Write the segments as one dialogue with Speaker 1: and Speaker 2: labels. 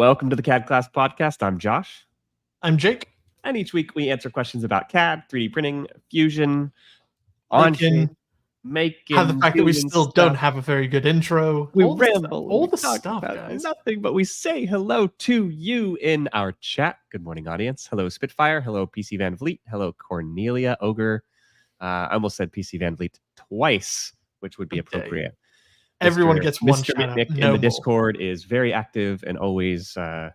Speaker 1: Welcome to the CADclass podcast. I'm Josh.
Speaker 2: I'm Jake.
Speaker 1: And each week we answer questions about CAD, 3D printing, Fusion, on-shape, making,
Speaker 2: how the fact that we still
Speaker 1: stuff.
Speaker 2: don't have a very good intro.
Speaker 1: We
Speaker 2: all
Speaker 1: ramble.
Speaker 2: All
Speaker 1: we
Speaker 2: the
Speaker 1: talk
Speaker 2: stuff,
Speaker 1: about
Speaker 2: guys.
Speaker 1: nothing, but we say hello to you in our chat. Good morning, audience. Hello, Spitfire. Hello, PC Van Vliet. Hello, Cornelia Ogre. I almost said PC Van Vliet twice, which would be appropriate.
Speaker 2: Everyone gets one
Speaker 1: Mr.
Speaker 2: shout out.
Speaker 1: Mitnick in the Discord is very active and always a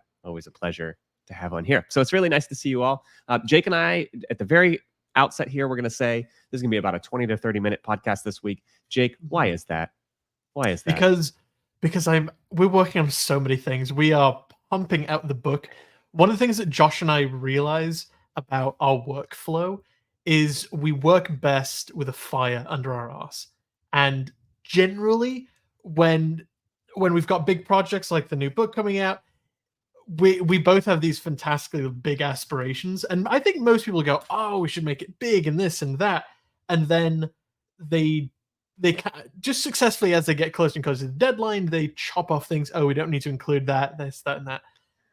Speaker 1: pleasure to have on here. So it's really nice to see you all. Jake and I, at the very outset here, we're going to say this is going to be about a 20 to 30 minute podcast this week. Jake, why is that? Why is that?
Speaker 2: Because we're working on so many things. We are pumping out the book. One of the things that Josh and I realize about our workflow is we work best with a fire under our arse. And generally, when we've got big projects like the new book coming out, we both have these fantastically big aspirations, and I think most people go, "Oh, we should make it big and this and that," and then they just successfully, as they get closer and closer to the deadline, they chop off things. Oh, we don't need to include that, this, that, and that.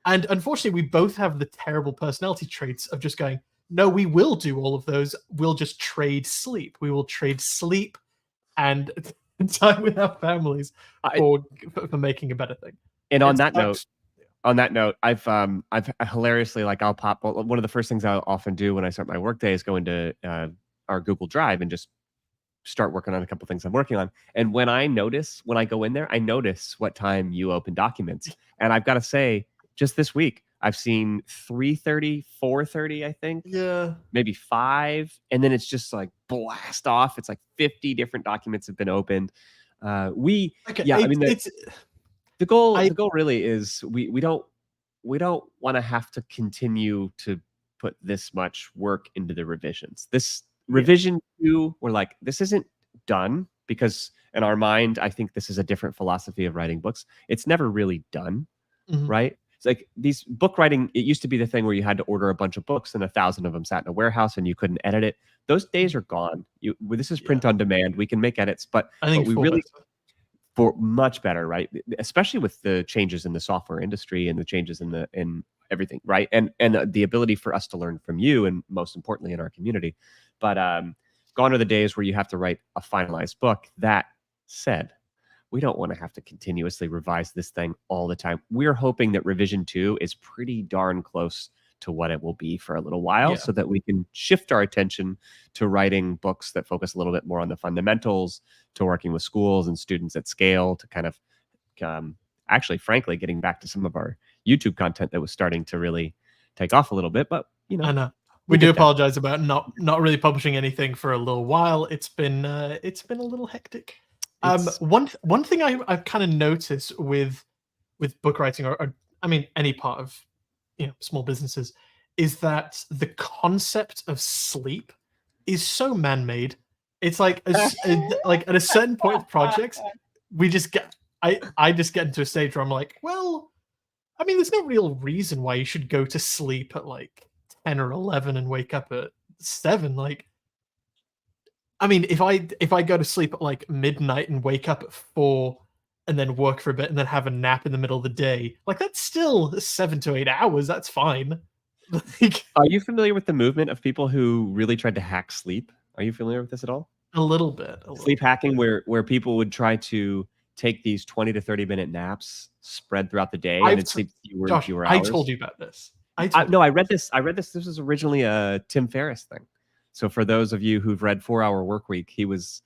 Speaker 2: And unfortunately, we both have the terrible personality traits of just going, "No, we will do all of those. We'll just trade sleep. We will trade sleep and time with our families for making a better thing."
Speaker 1: And on that note, I've hilariously, like, I'll pop, one of the first things I'll often do when I start my workday is go into our Google Drive and just start working on a couple things I'm working on. And when I go in there, I notice what time you open documents. And I've got to say, just this week, I've seen 3:30, 4:30, I think.
Speaker 2: Yeah.
Speaker 1: Maybe 5. And then it's just like blast off. It's like 50 different documents have been opened. The goal really is we don't want to have to continue to put this much work into the revisions. This revision 2, we're like, this isn't done, because in our mind, I think this is a different philosophy of writing books. It's never really done, right? It's like these book writing, it used to be the thing where you had to order a bunch of books and 1,000 of them sat in a warehouse and you couldn't edit it. Those days are gone. This is print on demand. We can make edits, but
Speaker 2: I think
Speaker 1: we really... for much better, right? Especially with the changes in the software industry and the changes in everything, right? And the ability for us to learn from you, and most importantly in our community. But gone are the days where you have to write a finalized book. That said, we don't want to have to continuously revise this thing all the time. We're hoping that revision 2 is pretty darn close to what it will be for a little while, so that we can shift our attention to writing books that focus a little bit more on the fundamentals, to working with schools and students at scale, to kind of actually, frankly, getting back to some of our YouTube content that was starting to really take off a little bit. But
Speaker 2: I know we do apologize about not really publishing anything for a little while. It's been a little hectic. One thing I've kind of noticed with book writing, or I mean any part of small businesses, is that the concept of sleep is so man-made. It's like like at a certain point of projects, we just get I just get into a stage where I'm like, well, I mean, there's no real reason why you should go to sleep at like 10 or 11 and wake up at 7. Like, I mean, if I go to sleep at like midnight and wake up at 4 and then work for a bit and then have a nap in the middle of the day, like, that's still 7 to 8 hours. That's fine.
Speaker 1: Are you familiar with the movement of people who really tried to hack sleep? Are you familiar with this at all?
Speaker 2: A little bit.
Speaker 1: Sleep hacking, where people would try to take these 20 to 30-minute naps spread throughout the day and sleep fewer and fewer hours.
Speaker 2: I told you about this.
Speaker 1: I read this. This was originally a Tim Ferriss thing. So for those of you who've read 4-Hour Workweek, he was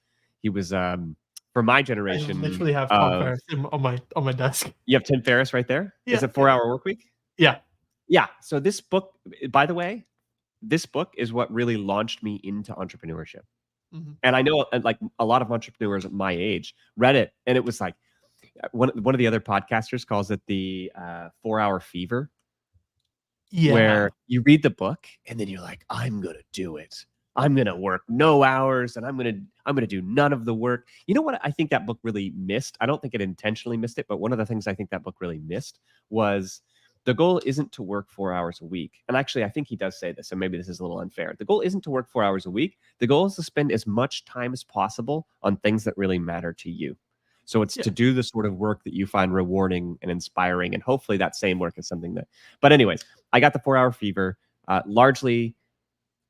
Speaker 1: for my generation.
Speaker 2: I literally have Tim Ferriss on my desk.
Speaker 1: You have Tim Ferriss right there?
Speaker 2: Yeah.
Speaker 1: Is it 4-Hour Workweek?
Speaker 2: Yeah.
Speaker 1: Yeah. So this book, by the way, this book is what really launched me into entrepreneurship. And I know, like, a lot of entrepreneurs at my age read it, and it was like one of the other podcasters calls it the 4-hour fever. Yeah. Where you read the book and then you're like, I'm gonna do it. I'm gonna work no hours, and I'm gonna do none of the work. You know what I think that book really missed? I don't think it intentionally missed it, but one of the things I think that book really missed was the goal isn't to work 4 hours a week. And actually, I think he does say this, so maybe this is a little unfair. The goal isn't to work 4 hours a week. The goal is to spend as much time as possible on things that really matter to you. So it's to do the sort of work that you find rewarding and inspiring, and hopefully that same work is something that. But anyways, I got the 4-hour fever. Largely,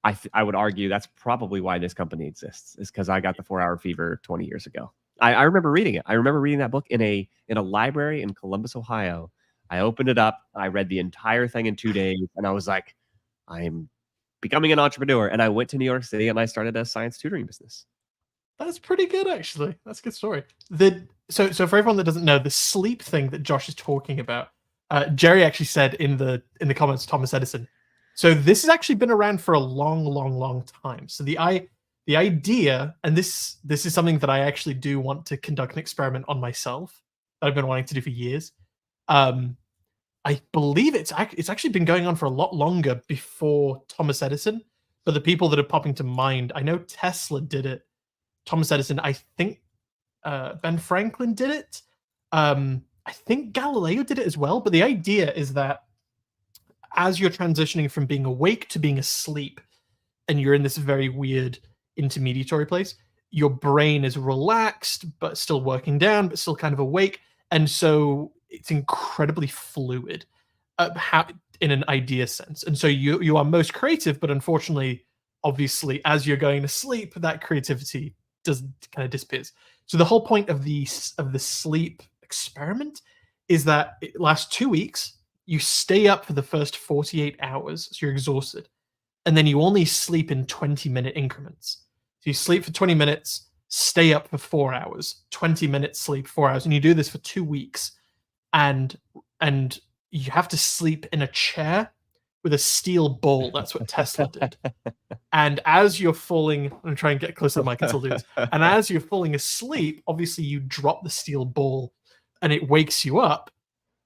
Speaker 1: I would argue that's probably why this company exists, is because I got the 4-hour fever 20 years ago. I remember reading it. I remember reading that book in a library in Columbus, Ohio. I opened it up. I read the entire thing in 2 days, and I was like, I'm becoming an entrepreneur. And I went to New York City and I started a science tutoring business.
Speaker 2: That's pretty good, actually. That's a good story. So for everyone that doesn't know, the sleep thing that Josh is talking about, Jerry actually said in the comments, Thomas Edison. So this has actually been around for a long time. So the idea, and this is something that I actually do want to conduct an experiment on myself, that I've been wanting to do for years. I believe it's actually been going on for a lot longer before Thomas Edison. But the people that are popping to mind, I know Tesla did it. Thomas Edison, I think Ben Franklin did it. I think Galileo did it as well. But the idea is that as you're transitioning from being awake to being asleep, and you're in this very weird intermediary place, your brain is relaxed, but still working down, but still kind of awake. And so it's incredibly fluid in an idea sense. And so you are most creative, but unfortunately, obviously, as you're going to sleep, that creativity kind of disappears. So the whole point of the sleep experiment is that it lasts 2 weeks. You stay up for the first 48 hours, so you're exhausted, and then you only sleep in 20-minute increments. So you sleep for 20 minutes, stay up for 4 hours, 20 minutes sleep, 4 hours, and you do this for 2 weeks, and you have to sleep in a chair with a steel ball. That's what Tesla did. And as you're falling, I'm trying to get close to the mic and still do this. And as you're falling asleep, obviously you drop the steel ball and it wakes you up.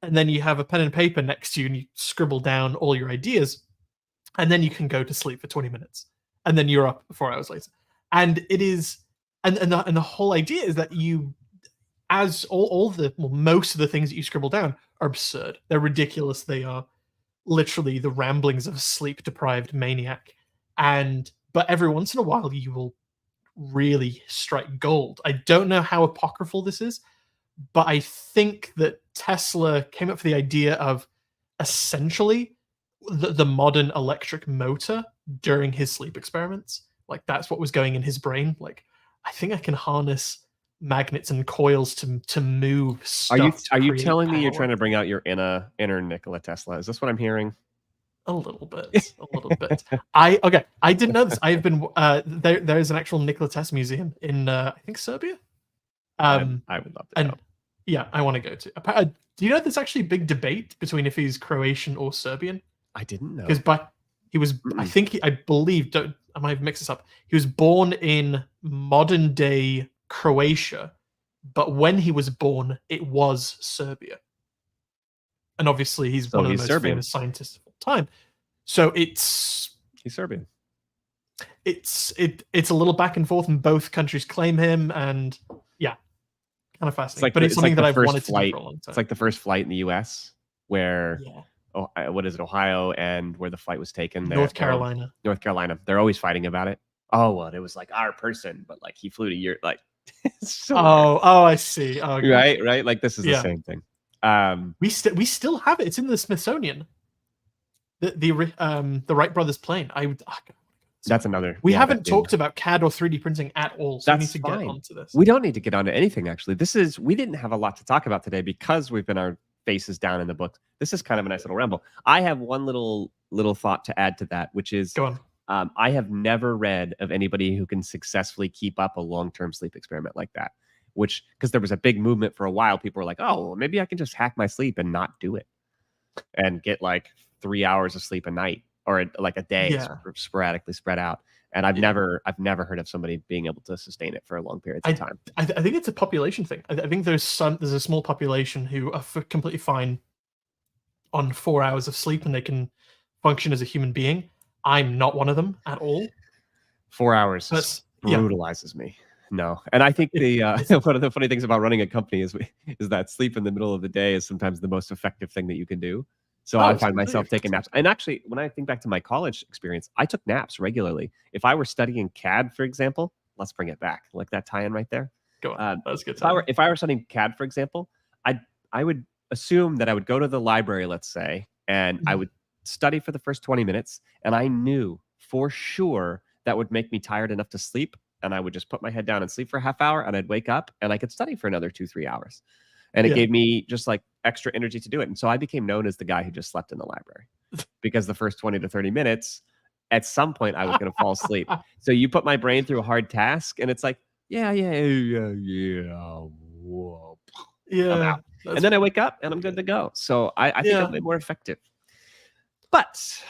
Speaker 2: And then you have a pen and paper next to you and you scribble down all your ideas. And then you can go to sleep for 20 minutes. And then you're up 4 hours later. And it is, and the whole idea is that as most of the things that you scribble down are absurd. They're ridiculous. They are literally the ramblings of a sleep-deprived maniac. But every once in a while, you will really strike gold. I don't know how apocryphal this is, but I think that Tesla came up with the idea of essentially the modern electric motor during his sleep experiments. Like, that's what was going in his brain. Like, I think I can harness magnets and coils to move stuff.
Speaker 1: Are you telling me you're trying to bring out your inner Nikola Tesla? Is this what I'm hearing?
Speaker 2: A little bit. I didn't know this. I've been there is an actual Nikola Tesla museum in I think Serbia.
Speaker 1: I would love to go.
Speaker 2: Yeah, I want to go to. Do you know there's actually a big debate between if he's Croatian or Serbian?
Speaker 1: I didn't know.
Speaker 2: Because he was, I believe, I might have mixed this up. He was born in modern day Croatia, but when he was born, it was Serbia. And obviously, he's one of the most famous scientists of all time. So he's
Speaker 1: Serbian.
Speaker 2: It's a little back and forth, and both countries claim him, and yeah, kind of fascinating. It's something that I've wanted to do for a long time.
Speaker 1: It's like the first flight in the U.S. where, what is it, Ohio, and where the flight was taken?
Speaker 2: North Carolina.
Speaker 1: They're always fighting about it. Oh, well, it was like our person, but like he flew to Europe. Like, so
Speaker 2: I see. Oh,
Speaker 1: right. Like this is the same thing.
Speaker 2: We still have it. It's in the Smithsonian. The Wright brothers plane.
Speaker 1: That's another.
Speaker 2: We haven't talked about CAD or 3D printing at all, so we need to get onto this.
Speaker 1: We don't need to get onto anything, actually. We didn't have a lot to talk about today because we've been our faces down in the book. This is kind of a nice little ramble. I have one little thought to add to that, which is,
Speaker 2: go on.
Speaker 1: I have never read of anybody who can successfully keep up a long-term sleep experiment like that. Because there was a big movement for a while. People were like, oh, well, maybe I can just hack my sleep and not do it and get like 3 hours of sleep a night or like a day sporadically spread out. And I've never heard of somebody being able to sustain it for a long period of time.
Speaker 2: I think it's a population thing. I think there's a small population who are completely fine on 4 hours of sleep and they can function as a human being. I'm not one of them at all. 4 hours
Speaker 1: brutalizes me. No. And I think one of the funny things about running a company is that sleep in the middle of the day is sometimes the most effective thing that you can do. So I find myself taking naps. And actually, when I think back to my college experience, I took naps regularly. If I were studying CAD, for example, let's bring it back. Like that tie-in right there.
Speaker 2: Go on. That was a good
Speaker 1: If I
Speaker 2: time.
Speaker 1: were studying CAD, for example, I would assume that I would go to the library, let's say, and I would study for the first 20 minutes, and I knew for sure that would make me tired enough to sleep, and I would just put my head down and sleep for a half hour, and I'd wake up and I could study for another 2-3 hours. And it
Speaker 2: Yeah.
Speaker 1: gave me just like extra energy to do it. And so I became known as the guy who just slept in the library because the first 20 to 30 minutes, at some point, I was going to fall asleep. So you put my brain through a hard task, and it's like, yeah, whoa, I'm
Speaker 2: Yeah.
Speaker 1: out. And then I wake up and I'm good to go. So I think I'm way more effective. But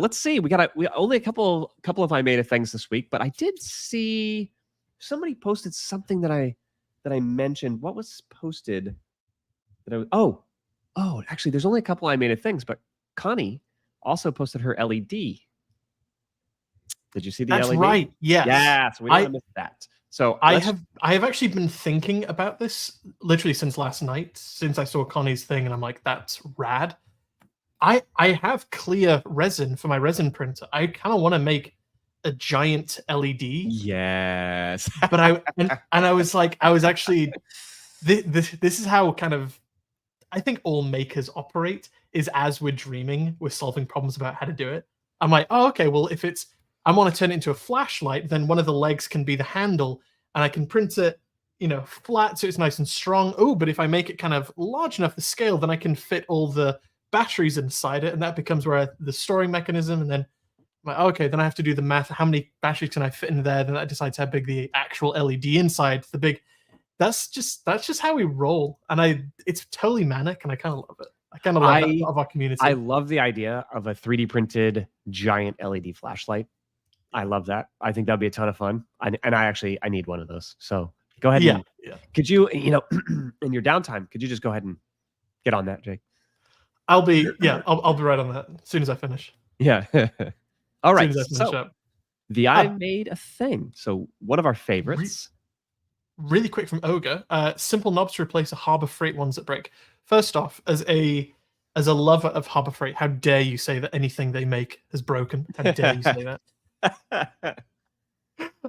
Speaker 1: let's see. We only a couple of I made of things this week, but I did see somebody posted something that I mentioned. What was posted? Actually, there's only a couple I made of things, but Connie also posted her LED. Did you see the
Speaker 2: That's
Speaker 1: LED?
Speaker 2: right. Yes.
Speaker 1: Yeah. So we don't want to miss that. So
Speaker 2: I have actually been thinking about this literally since last night, since I saw Connie's thing, and I'm like, that's rad. I have clear resin for my resin printer. I kind of want to make a giant LED.
Speaker 1: Yes.
Speaker 2: But I was like, I was actually this is how kind of I think all makers operate, is as we're dreaming, we're solving problems about how to do it. I'm like, oh, okay, well, if it's I want to turn it into a flashlight, then one of the legs can be the handle, and I can print it, flat so it's nice and strong. Oh, but if I make it kind of large enough the scale, then I can fit all the batteries inside it, and that becomes where the storing mechanism. And then I'm like, okay, then I have to do the math. How many batteries can I fit in there? Then that decides how big the actual LED inside the big. That's just how we roll, and it's totally manic, and I kind of love it. I kind of love that part of our community.
Speaker 1: I love the idea of a 3D printed giant LED flashlight. I love that. I think that'd be a ton of fun. I need one of those. So go ahead.
Speaker 2: Yeah.
Speaker 1: Could you, in your downtime, could you just go ahead and get on that, Jake?
Speaker 2: I'll be right on that as soon as I finish.
Speaker 1: Yeah. All right.
Speaker 2: As soon as I finish up.
Speaker 1: I made a thing. So one of our favorites.
Speaker 2: Really quick from Ogre, simple knobs to replace the Harbor Freight ones that break. First off, as a lover of Harbor Freight, how dare you say that anything they make has broken? How dare you say that?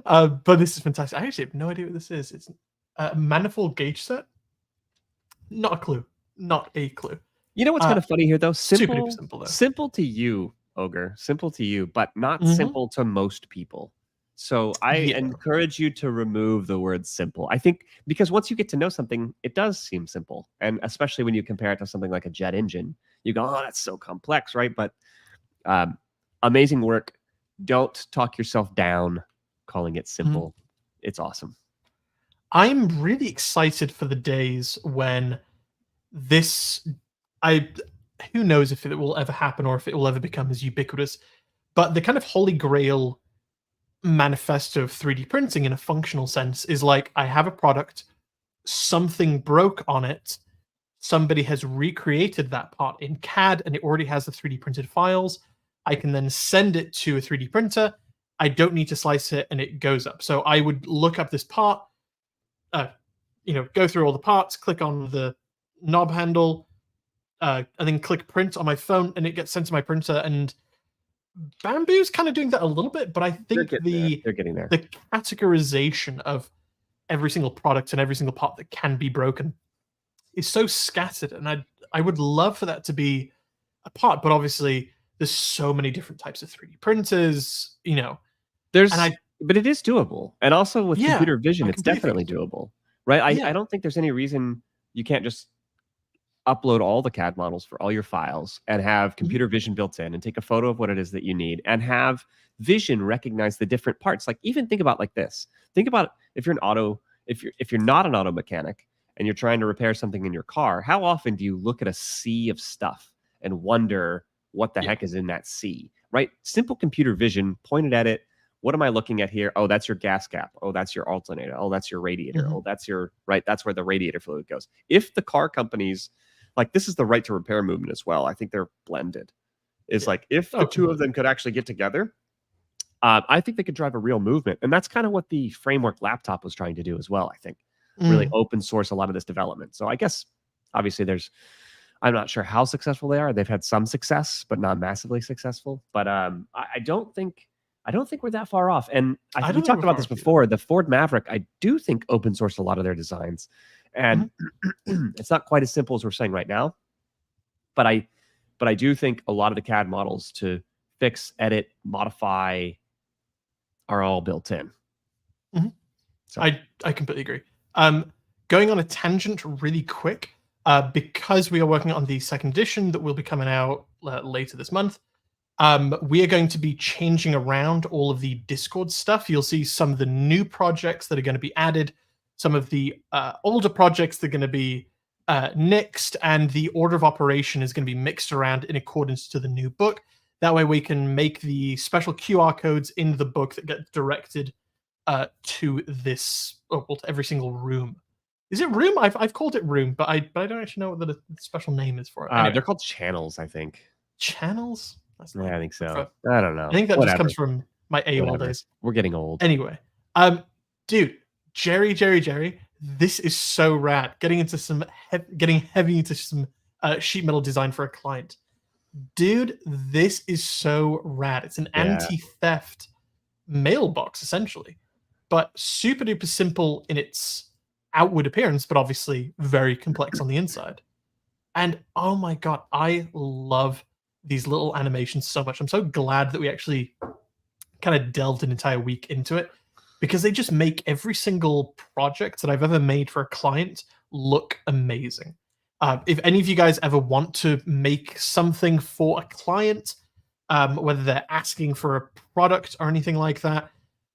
Speaker 2: But this is fantastic. I actually have no idea what this is. It's a manifold gauge set. Not a clue. Not a clue.
Speaker 1: You know what's kind of funny here, though?
Speaker 2: Super simple, though.
Speaker 1: Simple to you, Ogre. Simple to you, but not simple to most people. So I encourage you to remove the word simple. I think because once you get to know something, it does seem simple. And especially when you compare it to something like a jet engine, you go, oh, that's so complex, right? But amazing work. Don't talk yourself down calling it simple. It's awesome.
Speaker 2: I'm really excited for the days when who knows if it will ever happen or if it will ever become as ubiquitous, but the kind of holy grail manifesto of 3D printing in a functional sense is like, I have a product, something broke on it, somebody has recreated that part in CAD and it already has the 3D printed files. I can then send it to a 3D printer. I don't need to slice it and it goes up. So I would look up this part, go through all the parts, click on the knob handle, and then click print on my phone and it gets sent to my printer. And Bamboo's kind of doing that a little bit, but I think
Speaker 1: they're getting there.
Speaker 2: The categorization of every single product and every single part that can be broken is so scattered, and I would love for that to be a part. But obviously, there's so many different types of 3D printers.
Speaker 1: But it is doable, and also with computer vision, it's definitely doable, right? I don't think there's any reason you can't just upload all the CAD models for all your files and have computer vision built in and take a photo of what it is that you need and have vision recognize the different parts. Like even think about like this. Think about if you're not an auto mechanic and you're trying to repair something in your car, how often do you look at a sea of stuff and wonder what the heck is in that sea, right? Simple computer vision pointed at it. What am I looking at here? Oh, that's your gas cap. Oh, that's your alternator. Oh, that's your radiator. Oh, that's that's where the radiator fluid goes. If the car companies, like this is the right to repair movement as well. I think they're blended. Like if the two of them could actually get together, I think they could drive a real movement. And that's kind of what the Framework laptop was trying to do as well, I think. Really open source a lot of this development. So I guess obviously I'm not sure how successful they are. They've had some success, but not massively successful. But I don't think I don't think we're that far off. And
Speaker 2: I
Speaker 1: we
Speaker 2: don't think
Speaker 1: talked
Speaker 2: we're
Speaker 1: about
Speaker 2: far
Speaker 1: this
Speaker 2: off either.
Speaker 1: before. The Ford Maverick, I do think open sourced a lot of their designs, and it's not quite as simple as we're saying right now. But I do think a lot of the CAD models to fix, edit, modify are all built in. So
Speaker 2: I completely agree. Going on a tangent really quick, because we are working on the second edition that will be coming out later this month, we are going to be changing around all of the Discord stuff. You'll see some of the new projects that are going to be added, some of the older projects that are going to be nixed, and the order of operation is going to be mixed around in accordance to the new book. That way we can make the special QR codes in the book that get directed to this, well, to every single room. Is it room? I've called it room, but I don't actually know what the special name is for it. Anyway,
Speaker 1: they're called channels, I think.
Speaker 2: channels?
Speaker 1: Yeah, I think so. I don't know.
Speaker 2: I think that
Speaker 1: Whatever.
Speaker 2: just comes from my AOL
Speaker 1: Whatever.
Speaker 2: days.
Speaker 1: We're getting old.
Speaker 2: Anyway, dude, Jerry, this is so rad. Getting heavy into some sheet metal design for a client. Dude, this is so rad. It's an anti-theft mailbox, essentially, but super duper simple in its outward appearance, but obviously very complex on the inside. And oh my god, I love these little animations so much. I'm so glad that we actually kind of delved an entire week into it, because they just make every single project that I've ever made for a client look amazing. If any of you guys ever want to make something for a client, whether they're asking for a product or anything like that,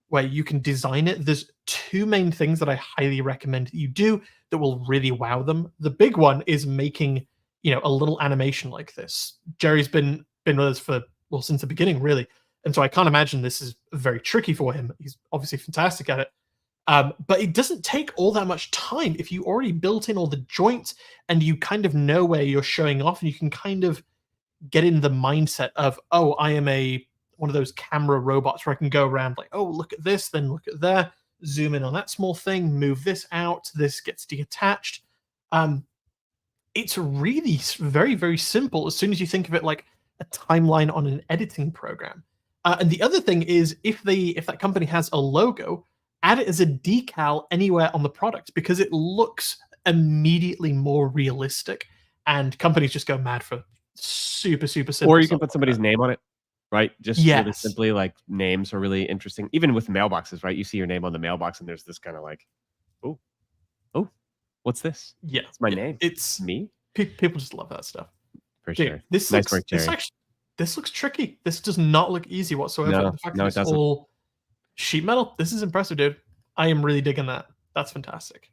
Speaker 2: where you can design it, there's two main things that I highly recommend that you do that will really wow them. The big one is making, a little animation like this. Jerry's been with us for, well, since the beginning, really. And so I can't imagine this is very tricky for him. He's obviously fantastic at it. But it doesn't take all that much time if you already built in all the joints and you kind of know where you're showing off, and you can kind of get in the mindset of, oh, I am one of those camera robots where I can go around like, oh, look at this, then look at there, zoom in on that small thing, move this out, this gets detached. It's really very, very simple as soon as you think of it like a timeline on an editing program. And the other thing is, if that company has a logo, add it as a decal anywhere on the product, because it looks immediately more realistic, and companies just go mad for super, super simple.
Speaker 1: Or you can put somebody's name on it, right? Just really
Speaker 2: Yes.
Speaker 1: simply, like, names are really interesting. Even with mailboxes, right? You see your name on the mailbox, and there's this kind of like, oh, what's this?
Speaker 2: Yeah,
Speaker 1: It's my name.
Speaker 2: It's
Speaker 1: me.
Speaker 2: People just love that stuff.
Speaker 1: For
Speaker 2: Dude,
Speaker 1: sure.
Speaker 2: This
Speaker 1: Nice work, Jerry.
Speaker 2: this looks tricky. This does not look easy whatsoever.
Speaker 1: No,
Speaker 2: The fact
Speaker 1: no,
Speaker 2: that
Speaker 1: it
Speaker 2: it's
Speaker 1: doesn't.
Speaker 2: all sheet metal, this is impressive, dude. I am really digging that. That's fantastic.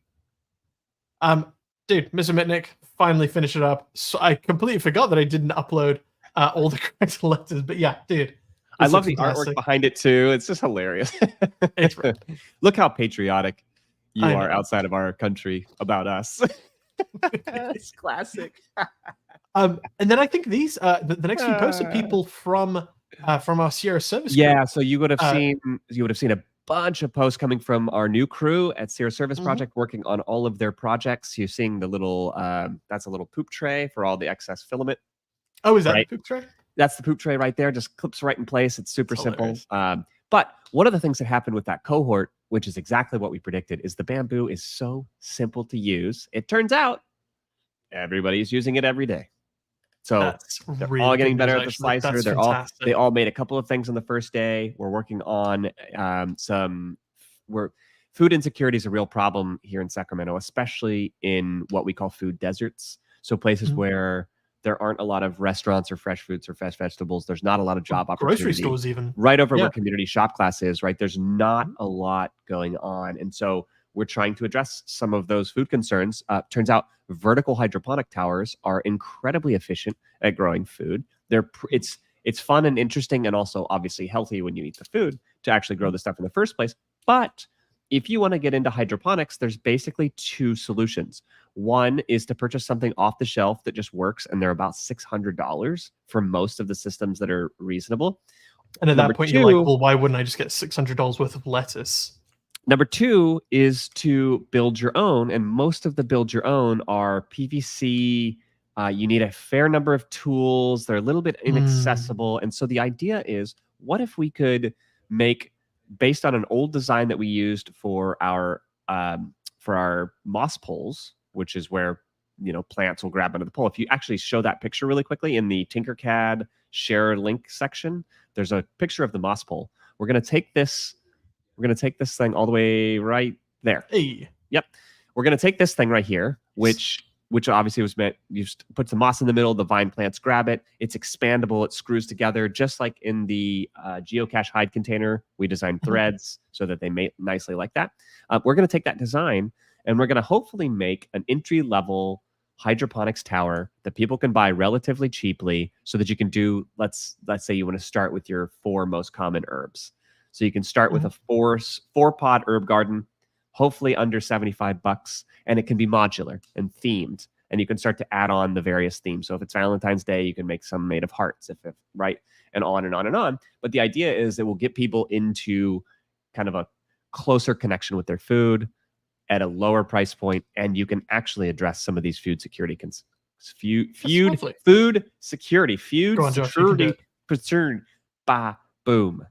Speaker 2: Dude, Mr. Mitnick, finally finish it up. So I completely forgot that I didn't upload all the correct letters, but yeah, dude.
Speaker 1: I love the artwork behind it too. It's just hilarious.
Speaker 2: It's right.
Speaker 1: Look how patriotic you
Speaker 2: I
Speaker 1: are
Speaker 2: know.
Speaker 1: outside of our country about us. It's classic.
Speaker 2: And then I think these the next few posts are people from our Sierra Service group.
Speaker 1: Yeah, so you would have seen a bunch of posts coming from our new crew at Sierra Service Project working on all of their projects. You're seeing the little that's a little poop tray for all the excess filament.
Speaker 2: Oh, is that the poop tray?
Speaker 1: That's the poop tray right there. Just clips right in place. It's super simple. But one of the things that happened with that cohort, which is exactly what we predicted, is the bamboo is so simple to use. It turns out everybody's using it every day. So they're really all getting better at the slicer. They all made a couple of things on the first day. We're working on food insecurity is a real problem here in Sacramento, especially in what we call food deserts. So places where there aren't a lot of restaurants or fresh fruits or fresh vegetables. There's not a lot of job opportunity.
Speaker 2: Grocery stores even.
Speaker 1: Right over where community shop class is, right? There's not a lot going on. And so we're trying to address some of those food concerns. Turns out vertical hydroponic towers are incredibly efficient at growing food. It's fun and interesting, and also obviously healthy when you eat the food to actually grow the stuff in the first place. But if you want to get into hydroponics, there's basically two solutions. One is to purchase something off the shelf that just works, and they're about $600 for most of the systems that are reasonable.
Speaker 2: And at that point, you're like, well, why wouldn't I just get $600 worth of lettuce?
Speaker 1: Number two is to build your own, and most of the build your own are PVC. You need a fair number of tools. They're a little bit inaccessible. And so the idea is, what if we could make based on an old design that we used for our moss poles, which is where plants will grab onto the pole. If you actually show that picture really quickly in the Tinkercad share link section, there's a picture of the moss pole. We're going to take this thing all the way right there.
Speaker 2: Hey.
Speaker 1: Yep. We're going to take this thing right here, which obviously was meant, you just put some moss in the middle, the vine plants grab it. It's expandable. It screws together just like in the geocache hide container. We designed threads so that they mate nicely like that. We're going to take that design and we're going to hopefully make an entry-level hydroponics tower that people can buy relatively cheaply so that you can do, let's say you want to start with your 4 most common herbs. So you can start with a 4-pod herb garden, hopefully under $75, and it can be modular and themed, and you can start to add on the various themes. So if it's Valentine's Day, you can make some made of hearts, if right, and on and on and on. But the idea is it will get people into kind of a closer connection with their food at a lower price point, and you can actually address some of these food security food security concern. Boom.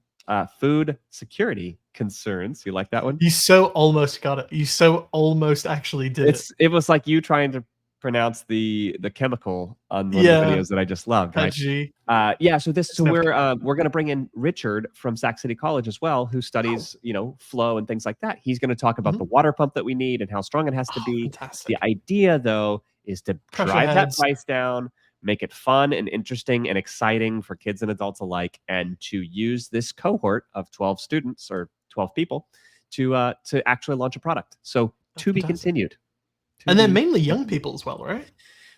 Speaker 1: Food security concerns. You like that one?
Speaker 2: You so almost got it. You so almost actually did it.
Speaker 1: It was like you trying to pronounce the chemical on one of the videos that I just loved. Right? So we're going to bring in Richard from Sac City College as well, who studies flow and things like that. He's going to talk about the water pump that we need and how strong it has to be.
Speaker 2: Fantastic.
Speaker 1: The idea though is to drive that price down, make it fun and interesting and exciting for kids and adults alike, and to use this cohort of 12 students or 12 people to actually launch a product. So to be continued.
Speaker 2: And they're mainly young people as well, right?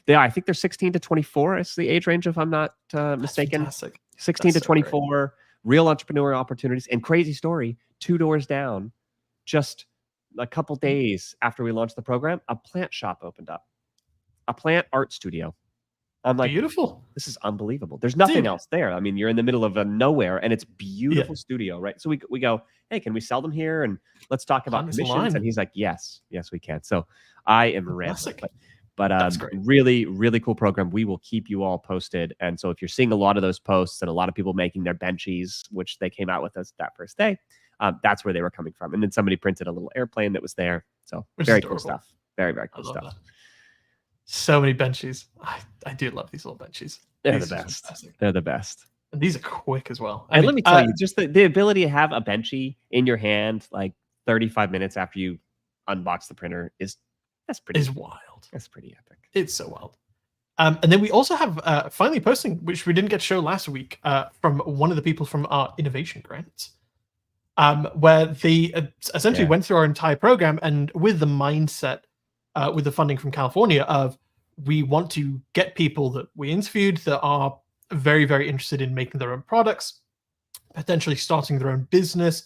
Speaker 1: I think they're 16 to 24 is the age range, if I'm not mistaken.
Speaker 2: Fantastic.
Speaker 1: 16 to 24, real entrepreneurial opportunities. And crazy story, 2 doors down, just a couple days after we launched the program, a plant shop opened up, a plant art studio. I'm like,
Speaker 2: beautiful.
Speaker 1: This is unbelievable. There's nothing else there. I mean, you're in the middle of nowhere, and it's beautiful studio, right? So we go, hey, can we sell them here? And let's talk about commissions. And he's like, yes, we can. So I am rambling, but really, really cool program. We will keep you all posted. And so if you're seeing a lot of those posts and a lot of people making their benchies, which they came out with us that first day, that's where they were coming from. And then somebody printed a little airplane that was there. So very cool stuff. Very, very cool stuff.
Speaker 2: So many benchies. I do love these little benchies.
Speaker 1: They're the best. They're the best.
Speaker 2: And these are quick as well.
Speaker 1: And let me tell you, just the ability to have a benchy in your hand like 35 minutes after you unbox the printer is
Speaker 2: wild.
Speaker 1: That's pretty epic.
Speaker 2: It's so wild. And then we also have finally posting, which we didn't get to show last week, from one of the people from our innovation grants, where they essentially went through our entire program and with the mindset, with the funding from California of we want to get people that we interviewed that are very, very interested in making their own products, potentially starting their own business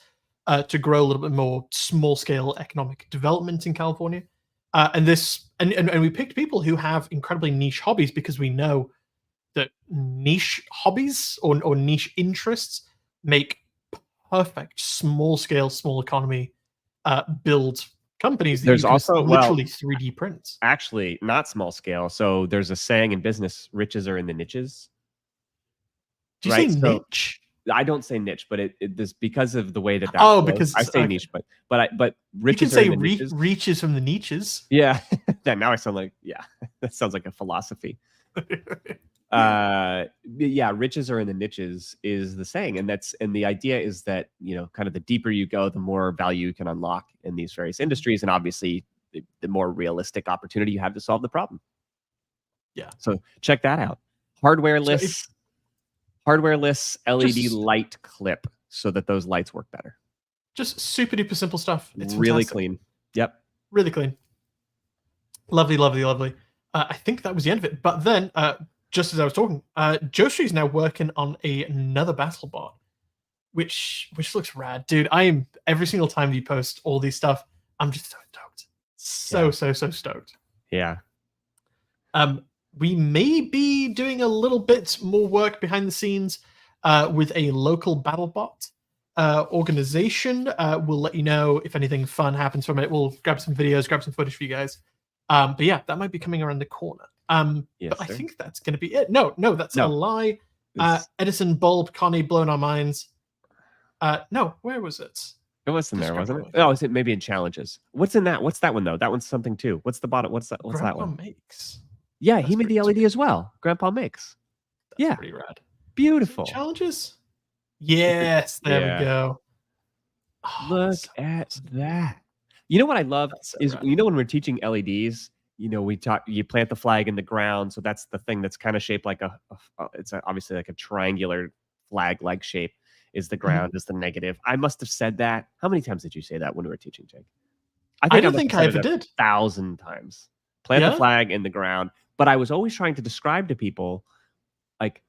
Speaker 2: to grow a little bit more small scale economic development in California. And we picked people who have incredibly niche hobbies because we know that niche hobbies or niche interests make perfect small scale, small economy build companies.
Speaker 1: There's also
Speaker 2: literally 3D prints.
Speaker 1: Actually, not small scale. So there's a saying in business: riches are in the niches.
Speaker 2: Do you say niche?
Speaker 1: I don't say niche, but it this because of the way that.
Speaker 2: Because
Speaker 1: I say niche, but riches
Speaker 2: you can
Speaker 1: are in the niches.
Speaker 2: Reaches from the niches.
Speaker 1: Yeah, now I sound like that sounds like a philosophy. Riches are in the niches is the saying, and the idea is that kind of the deeper you go, the more value you can unlock in these various industries, and obviously the more realistic opportunity you have to solve the problem. Yeah, so check that out. Hardware lists LED light clip so that those lights work better.
Speaker 2: Just super duper simple stuff. It's
Speaker 1: really
Speaker 2: fantastic.
Speaker 1: Clean. Yep,
Speaker 2: really clean. Lovely, lovely, lovely. I think that was the end of it. But then, just as I was talking, Joshi's now working on another battle bot, which looks rad, dude. I am every single time you post all these stuff, I'm just so stoked, so stoked.
Speaker 1: Yeah.
Speaker 2: We may be doing a little bit more work behind the scenes with a local battle bot organization. We'll let you know if anything fun happens from it. We'll grab some videos, grab some footage for you guys. But yeah, that might be coming around the corner. But I think that's going to be it. No, that's a lie. Edison Bulb, Connie, blowing our minds. No, where was it?
Speaker 1: It was in there,
Speaker 2: Describe
Speaker 1: wasn't
Speaker 2: what
Speaker 1: it?
Speaker 2: I'm
Speaker 1: Oh, is it maybe in challenges? What's in that? What's that one though? That one's something too. What's the bottom? What's that? What's that
Speaker 2: Grandpa
Speaker 1: one?
Speaker 2: makes.
Speaker 1: Yeah,
Speaker 2: That's
Speaker 1: he made
Speaker 2: pretty
Speaker 1: the LED
Speaker 2: sweet.
Speaker 1: as well. Grandpa makes.
Speaker 2: That's
Speaker 1: Yeah,
Speaker 2: pretty rad.
Speaker 1: beautiful.
Speaker 2: Challenges? Yes, there we
Speaker 1: Yeah.
Speaker 2: go. Oh,
Speaker 1: Look
Speaker 2: that's
Speaker 1: at
Speaker 2: awesome.
Speaker 1: that. You know what I love
Speaker 2: That's so
Speaker 1: is
Speaker 2: rad.
Speaker 1: when we're teaching LEDs, you plant the flag in the ground, so that's the thing that's kind of shaped like obviously like a triangular flag-like shape is the ground, is the negative. I must have said that. How many times did you say that when we were teaching, Jake? I
Speaker 2: I
Speaker 1: think I
Speaker 2: don't
Speaker 1: must
Speaker 2: think
Speaker 1: have
Speaker 2: I
Speaker 1: said
Speaker 2: ever
Speaker 1: it
Speaker 2: did.
Speaker 1: 1,000 times. Plant the
Speaker 2: Yeah?
Speaker 1: flag in the ground, but I was always trying to describe to people like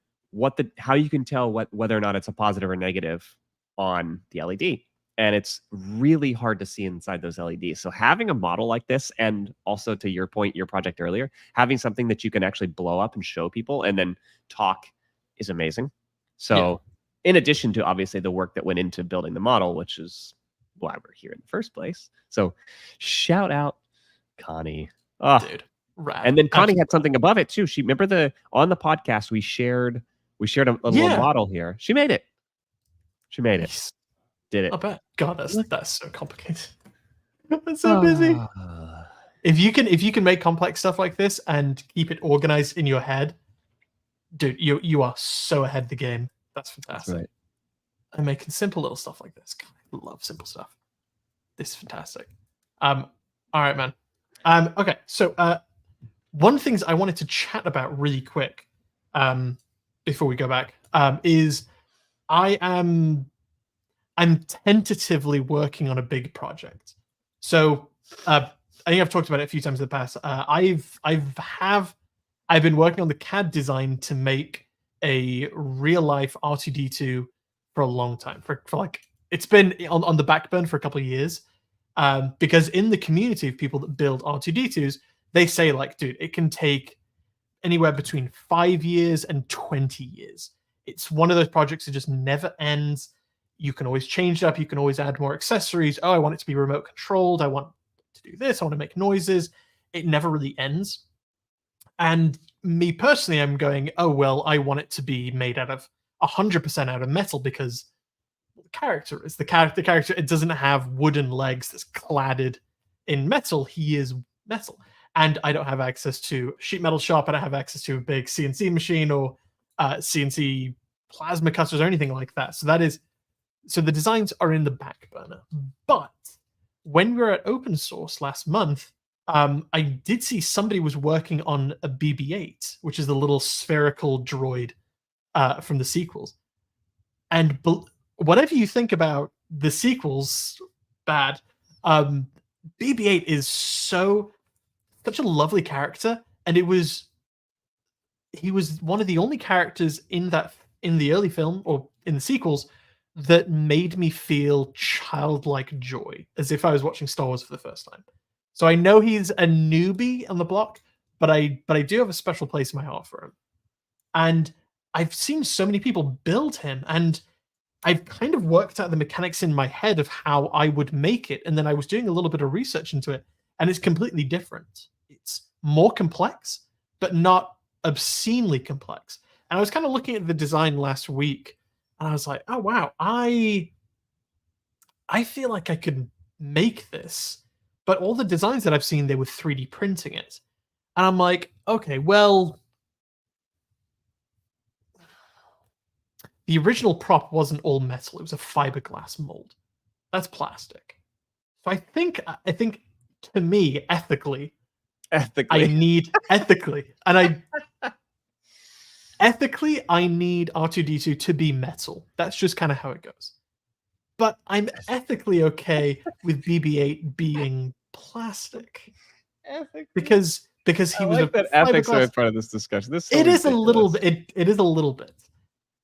Speaker 1: how you can tell whether or not it's a positive or negative on the LED. And it's really hard to see inside those LEDs. So having a model like this, and also to your point, your project earlier, having something that you can actually blow up and show people and then talk is amazing. So in addition to obviously the work that went into building the model, which is why we're here in the first place. So shout out Connie. Oh,
Speaker 2: Dude, rad.
Speaker 1: and then Connie
Speaker 2: Absolutely
Speaker 1: had something above it too. She remember on the podcast we shared a little
Speaker 2: Yeah.
Speaker 1: model here. She made it. She made it.
Speaker 2: Nice.
Speaker 1: Did it.
Speaker 2: I bet. God,
Speaker 1: Look.
Speaker 2: that's so complicated. That's so busy. If you can make complex stuff like this and keep it organized in your head, dude, you are so ahead of the game. That's fantastic.
Speaker 1: That's right.
Speaker 2: And making simple little stuff like this. God, I love simple stuff. This is fantastic. All right, man. Okay, so one things I wanted to chat about really quick, before we go back, is I'm tentatively working on a big project. So I think I've talked about it a few times in the past. I've been working on the CAD design to make a real life R2D2 for a long time. For like it's been on the back burner for a couple of years. Because in the community of people that build R2D2s, they say like, dude, it can take anywhere between 5 years and 20 years. It's one of those projects that just never ends. You can always change it up. You can always add more accessories. Oh, I want it to be remote controlled. I want to do this. I want to make noises. It never really ends. And me personally, I'm going, oh, well, I want it to be made out of 100% out of metal because the character is the character. It doesn't have wooden legs that's cladded in metal. He is metal. And I don't have access to a sheet metal shop. I don't have access to a big CNC machine or CNC plasma cutters or anything like that. So the designs are in the back burner. But when we were at open source last month, I did see somebody was working on a BB8, which is the little spherical droid from the sequels. And whatever you think about the sequels, bad. BB8 is such a lovely character, and he was one of the only characters in the early film or in the sequels that made me feel childlike joy, as if I was watching Star Wars for the first time. So I know he's a newbie on the block, but I do have a special place in my heart for him. And I've seen so many people build him, and I've kind of worked out the mechanics in my head of how I would make it. And then I was doing a little bit of research into it, and it's completely different. It's more complex, but not obscenely complex. And I was kind of looking at the design last week, and I was like, oh wow, I feel like I could make this. But all the designs that I've seen, they were 3D printing it. And I'm like, okay, well, the original prop wasn't all metal. It was a fiberglass mold. That's plastic. So I think to me, ethically, I need R2D2 to be metal. That's just kind of how it goes. But I'm ethically okay with BB8 being plastic. Because he was a
Speaker 1: ethics are in
Speaker 2: fiberglass.
Speaker 1: front of this discussion. This is so
Speaker 2: It is a little
Speaker 1: ridiculous.
Speaker 2: bit. It is a little bit.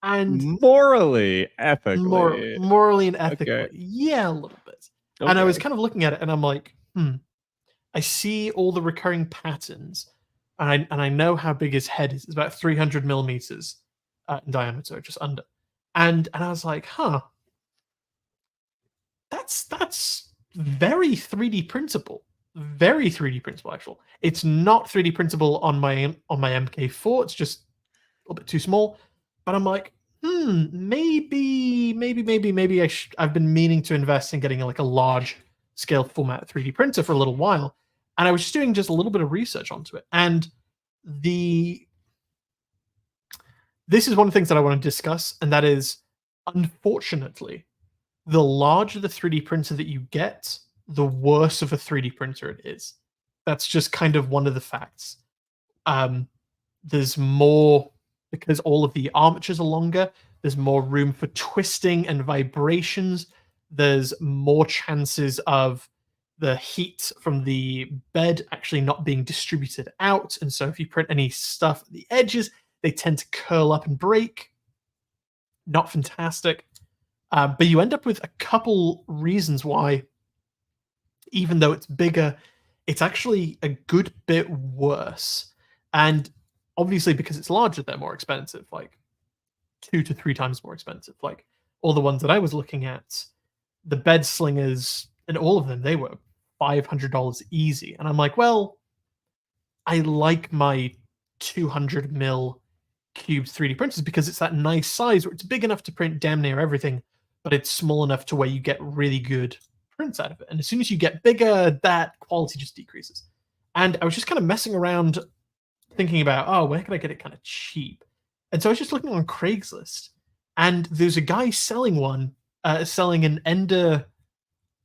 Speaker 2: And
Speaker 1: Morally, ethically.
Speaker 2: morally and ethically,
Speaker 1: Okay.
Speaker 2: yeah, a little bit. And I was kind of looking at it, and I'm like, I see all the recurring patterns, and I know how big his head is. It's about 300 millimeters in diameter, just under. And I was like, that's very 3D printable. Very 3D printable, actually. It's not 3D printable on my MK4. It's just a little bit too small. But I'm like, maybe I've been meaning to invest in getting like a large scale format 3D printer for a little while, and I was just doing a little bit of research onto it, and the this is one of the things that I want to discuss, and that is, unfortunately, the larger the 3D printer that you get, the worse of a 3D printer it is. That's just kind of one of the facts. Um, there's more, because all of the armatures are longer, there's more room for twisting and vibrations. There's more chances of the heat from the bed actually not being distributed out. And so if you print any stuff at the edges, they tend to curl up and break. Not fantastic. But you end up with a couple reasons why, even though it's bigger, it's actually a good bit worse. And obviously, because it's larger, they're more expensive, like 2 to 3 times more expensive. Like all the ones that I was looking at, the bed slingers and all of them, they were $500 easy. And I'm like, well, I like my 200 mil cube 3D printers because it's that nice size where it's big enough to print damn near everything, but it's small enough to where you get really good prints out of it. And as soon as you get bigger, that quality just decreases. And I was just kind of messing around thinking about, oh, where can I get it kind of cheap? And so I was just looking on Craigslist, and there's a guy selling one, selling an Ender.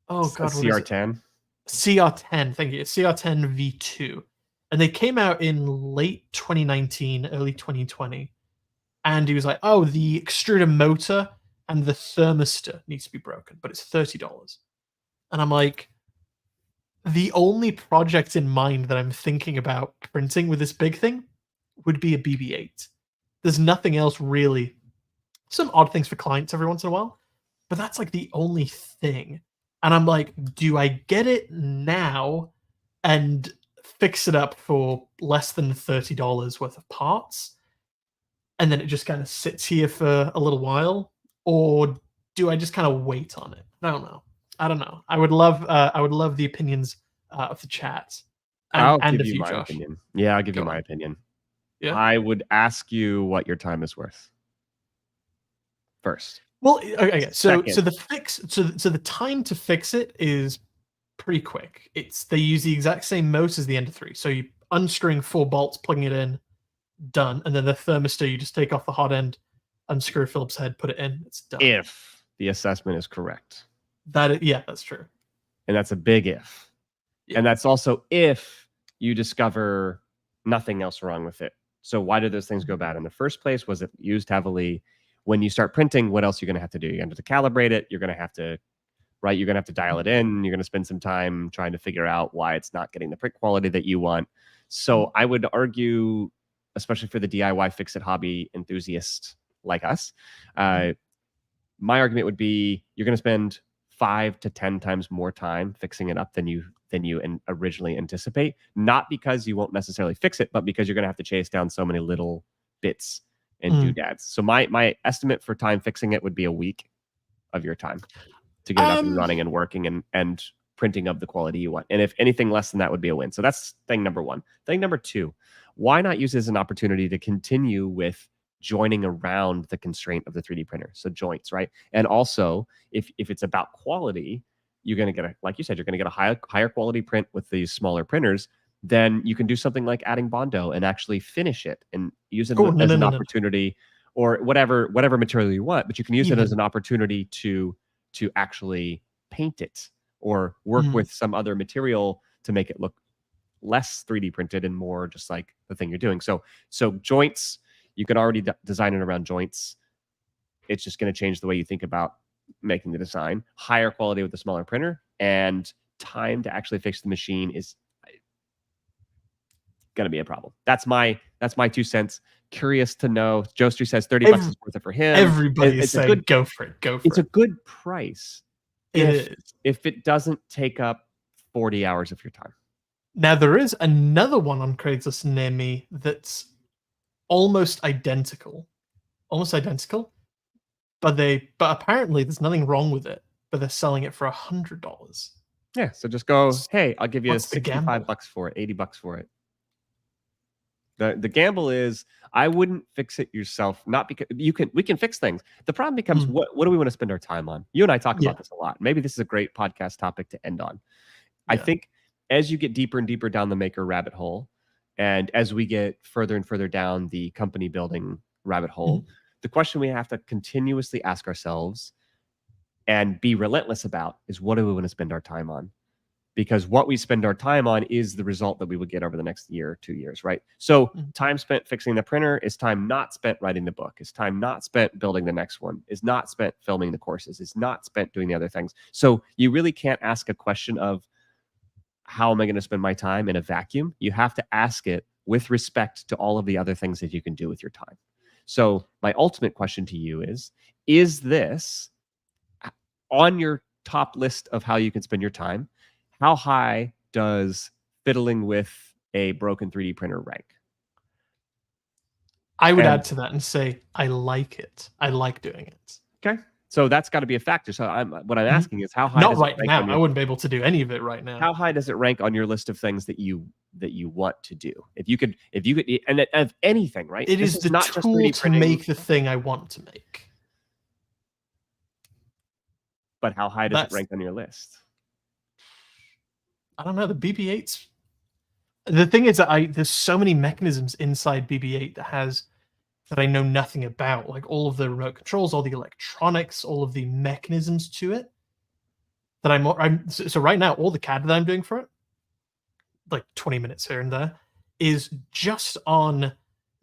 Speaker 2: Oh God, what is it?
Speaker 1: CR10.
Speaker 2: CR10, thank you. CR10 V2. And they came out in late 2019, early 2020. And he was like, oh, the extruder motor and the thermistor needs to be broken, but it's $30. And I'm like, the only project in mind that I'm thinking about printing with this big thing would be a BB8. There's nothing else really. Some odd things for clients every once in a while, but that's like the only thing. And I'm like, do I get it now and fix it up for less than $30 worth of parts? And then it just kind of sits here for a little while? Or do I just kind of wait on it? I don't know. I would love the opinions of the chat
Speaker 1: I'll
Speaker 2: and
Speaker 1: give
Speaker 2: of
Speaker 1: you
Speaker 2: you,
Speaker 1: my
Speaker 2: Josh.
Speaker 1: opinion. Yeah, I'll give you
Speaker 2: Go
Speaker 1: my
Speaker 2: on.
Speaker 1: opinion.
Speaker 2: Yeah.
Speaker 1: I would ask you what your time is worth first.
Speaker 2: Well, okay. So
Speaker 1: Second,
Speaker 2: the time to fix it is pretty quick. They use the exact same motor as the Ender 3. So you unstring 4 bolts, plugging it in, done. And then the thermistor, you just take off the hot end, unscrew Phillips head, put it in, it's done.
Speaker 1: if the assessment is correct.
Speaker 2: Yeah, that's true.
Speaker 1: And that's a big if.
Speaker 2: Yeah.
Speaker 1: And that's also if you discover nothing else wrong with it. So why did those things go bad in the first place? Was it used heavily? When you start printing, what else are you going to have to do? You're going to have to calibrate it. You're going to have to, right? You're going to have to dial it in. You're going to spend some time trying to figure out why it's not getting the print quality that you want. So I would argue, especially for the DIY fix-it hobby enthusiast like us, my argument would be you're going to spend 5 to 10 times more time fixing it up than you originally anticipate. Not because you won't necessarily fix it, but because you're going to have to chase down so many little bits and doodads. So my estimate for time fixing it would be a week of your time to get it up and running and working and printing of the quality you want. And if anything less than that would be a win. So that's thing number one. Thing number two, why not use it as an opportunity to continue with joining around the constraint of the 3D printer? So joints, right? And also, if it's about quality, you're going to get like you said, you're going to get a higher quality print with these smaller printers. Then you can do something like adding Bondo and actually finish it and use it as an opportunity, or whatever material you want. But you can use it as an opportunity to actually paint it or work with some other material to make it look less 3D printed and more just like the thing you're doing. So joints, you can already design it around joints. It's just going to change the way you think about making the design. Higher quality with a smaller printer, and time to actually fix the machine is going to be a problem. That's my 2 cents. Curious to know. Joester says $30 is worth it for him.
Speaker 2: Everybody is saying, go for it.
Speaker 1: It's a good price.
Speaker 2: It is.
Speaker 1: If it doesn't take up 40 hours of your time.
Speaker 2: Now, there is another one on Craigslist near me that's almost identical. But apparently there's nothing wrong with it, but they're selling it for $100.
Speaker 1: Yeah, so just go, hey, I'll give you $65 for it, $80 for it. The gamble is I wouldn't fix it yourself, not because we can fix things. The problem becomes what do we want to spend our time on? You and I talk about this a lot. Maybe this is a great podcast topic to end on. I think as you get deeper and deeper down the maker rabbit hole, and as we get further and further down the company building rabbit hole, the question we have to continuously ask ourselves and be relentless about is what do we want to spend our time on? Because what we spend our time on is the result that we would get over the next year or 2 years, right? So time spent fixing the printer is time not spent writing the book, is time not spent building the next one, is not spent filming the courses, is not spent doing the other things. So you really can't ask a question of how am I going to spend my time in a vacuum? You have to ask it with respect to all of the other things that you can do with your time. So my ultimate question to you is this on your top list of how you can spend your time? How high does fiddling with a broken 3D printer rank?
Speaker 2: I would add to that and say, I like it. I like doing it.
Speaker 1: Okay. So that's got to be a factor. So what I'm asking is how high
Speaker 2: Not
Speaker 1: does
Speaker 2: right
Speaker 1: it rank
Speaker 2: now.
Speaker 1: on your,
Speaker 2: I wouldn't be able to do any of it right now.
Speaker 1: How high does it rank on your list of things that you want to do? If you could, and of anything, right?
Speaker 2: It is the
Speaker 1: not
Speaker 2: tool
Speaker 1: just 3D
Speaker 2: to
Speaker 1: printing,
Speaker 2: make the thing I want to make.
Speaker 1: But how high does it rank on your list?
Speaker 2: I don't know. The BB8's. The thing is that there's so many mechanisms inside BB8 that I know nothing about, like all of the remote controls, all the electronics, all of the mechanisms to it. So right now, all the CAD that I'm doing for it, like 20 minutes here and there, is just on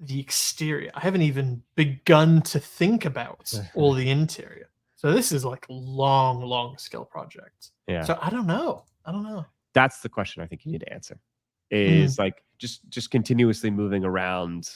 Speaker 2: the exterior. I haven't even begun to think about all the interior. So this is like long skill project.
Speaker 1: Yeah.
Speaker 2: So I don't know.
Speaker 1: That's the question I think you need to answer. Is like just continuously moving around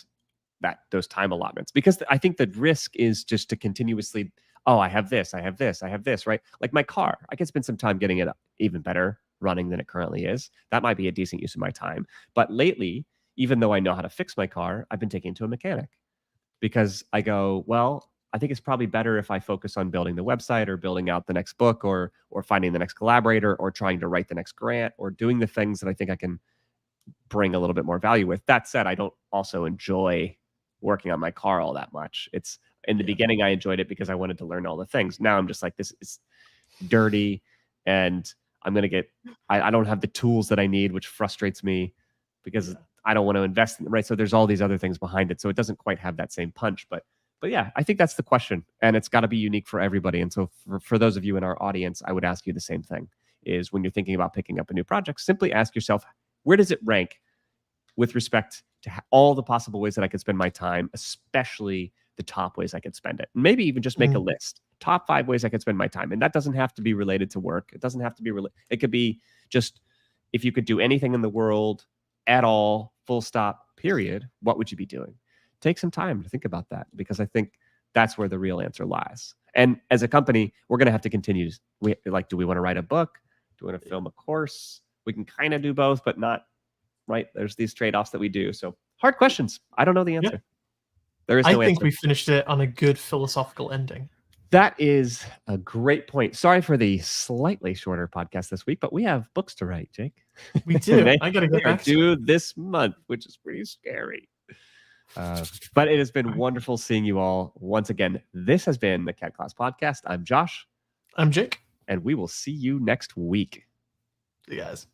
Speaker 1: those time allotments, because I think the risk is just to continuously, I have this, right? Like my car, I can spend some time getting it even better running than it currently is. That might be a decent use of my time. But lately, even though I know how to fix my car, I've been taking it to a mechanic because I go, well, I think it's probably better if I focus on building the website or building out the next book or finding the next collaborator or trying to write the next grant or doing the things that I think I can bring a little bit more value with. That said, I don't also enjoy working on my car all that much. It's in the beginning, I enjoyed it because I wanted to learn all the things. Now I'm just like, this is dirty and I'm going to get, I don't have the tools that I need, which frustrates me because I don't want to invest in it, right? So there's all these other things behind it. So it doesn't quite have that same punch, but yeah, I think that's the question and it's got to be unique for everybody. And so for those of you in our audience, I would ask you the same thing is when you're thinking about picking up a new project, simply ask yourself, where does it rank with respect to all the possible ways that I could spend my time, especially the top ways I could spend it? Maybe even just make a list. Top 5 ways I could spend my time. And that doesn't have to be related to work. It doesn't have to be it could be just if you could do anything in the world at all, full stop, period, what would you be doing? Take some time to think about that because I think that's where the real answer lies. And as a company, we're going to have to continue. Do we want to write a book? Do we want to film a course? We can kind of do both, but not, right? There's these trade-offs that we do. So hard questions. I don't know the answer. There is no answer.
Speaker 2: I think we finished it on a good philosophical ending.
Speaker 1: That is a great point. Sorry for the slightly shorter podcast this week, but we have books to write, Jake.
Speaker 2: We do. I got to get back
Speaker 1: to this month, which is pretty scary. But it has been wonderful seeing you all once again. This has been the CADclass podcast. I'm Josh.
Speaker 2: I'm Jake.
Speaker 1: And we will see you next week.
Speaker 2: See you guys.